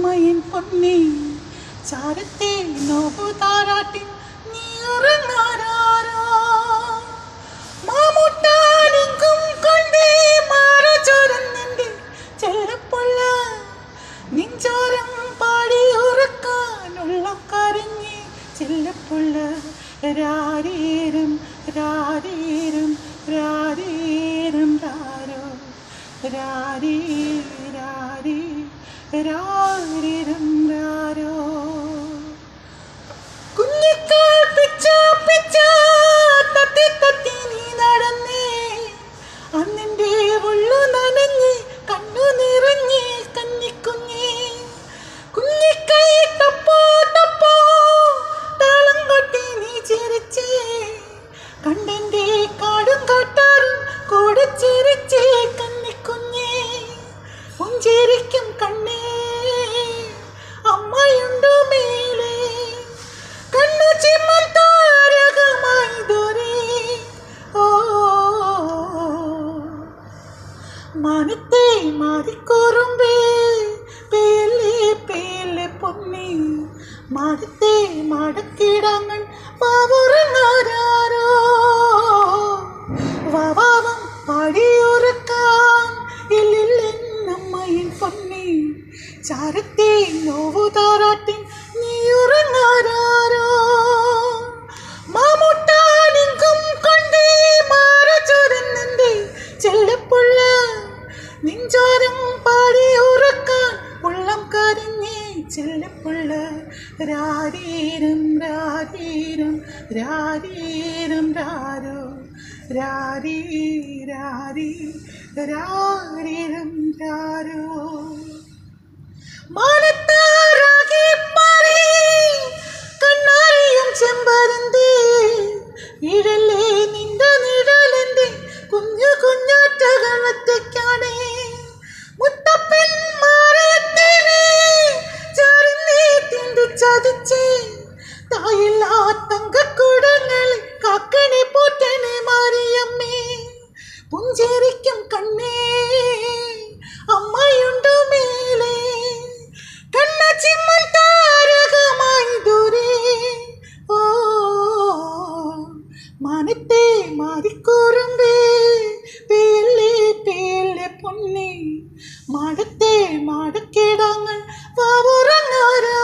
അമ്മയിൻ പൊന്നേ ചാരത്തെ നോവു താരാട്ടി നീ ഉറങ്ങാരോ മാമുട്ടാനെങ്കും കൊണ്ടേ മാറ ചൊരന്നെൻ്റെ ചെല്ലപ്പുള്ള നിഞ്ചോരം പാടി ഉറക്കാനുള്ള കരഞ്ഞി ചെല്ലപ്പുള്ള രാരീരം രാരീരം രാരീരം രാരോ രാരീ രാരീ രാരീരം രാരോ കുഞ്ഞിക്കാൽ പിച്ച പിച്ച തത്തി തത്തി നീ നടന്നേ അന്നിൻ്റെ ഉള്ളു നനഞ്ഞ് കണ്ണു നിറഞ്ഞ് കഞ്ഞിക്കുഞ്ഞേ കുഞ്ഞിക്കൈ തപ്പോ തപ്പോ താളം കൊട്ടി നീ ചിരിച്ചേ കണ്ടെൻ്റെ കാടും കാട്ടാറും കൂടെ ചിരിച്ചേ കന്നിക്കുഞ്ഞേ പുഞ്ചിരിക്കും കണ്ണേ അമ്മയുണ്ടോ മേലെ കണ്ണു ചിമ്മൻ താരകമായി ദൂരെ ഓ മാനത്തെ മാറിക്കോറുമ്പേ പേലെ പേലെ പൊന്നി മാടത്തെ മാടക്കിടങ്ങൾ പാവുറങ്ങാരോ വാവാവം പാടിയുറക്കാൻ ഇല്ലില്ലെന്നമ്മയിൻ പൊന്നി ചാരത്തെ നോവു താരാട്ടി നീ ഉറങ്ങാരോ മാമുട്ടാനെങ്കും കൊണ്ടേ മാറ ചൊരന്നെൻ്റെ ചെല്ലപ്പുള്ള നിഞ്ചോരം പാടി ഉറക്കാൻ ഉള്ളം കരഞ്ഞേ ചെല്ലപ്പുള്ള രാരീരം രാരീരം രാരീരം രാരോ രാരീ രാരീ രാരീരം രാരോ മാനത്താറാകെ പാറി കണ്ണാരിയും ചെമ്പരന്തേ ഇഴലേ നിന്റെ നിഴലെന്റെ കുഞ്ഞു കുഞ്ഞാറ്റകളത്തേക്കാണേ മുത്തപ്പൻ മാറിയത്തേനെ ചാരിന്നേ തിണ്ടി ചതിച്ചേ തായില്ലാ തങ്കക്കുടങ്ങളിൽ കാക്കണെ പോറ്റണെ മാറിയമ്മേ പുഞ്ചിരിക്കും കണ്ണേ അമ്മയുണ്ടോ മേലെ കണ്ണ ചിമ്മൻ താരകമായി ദൂരെ ഓ മാനത്തെ മാറിക്കൂറുമ്പേ പേലെ പേലെ പൊന്നി മാടത്തെ മാടക്കിടങ്ങൾ വാവുറങ്ങാരോ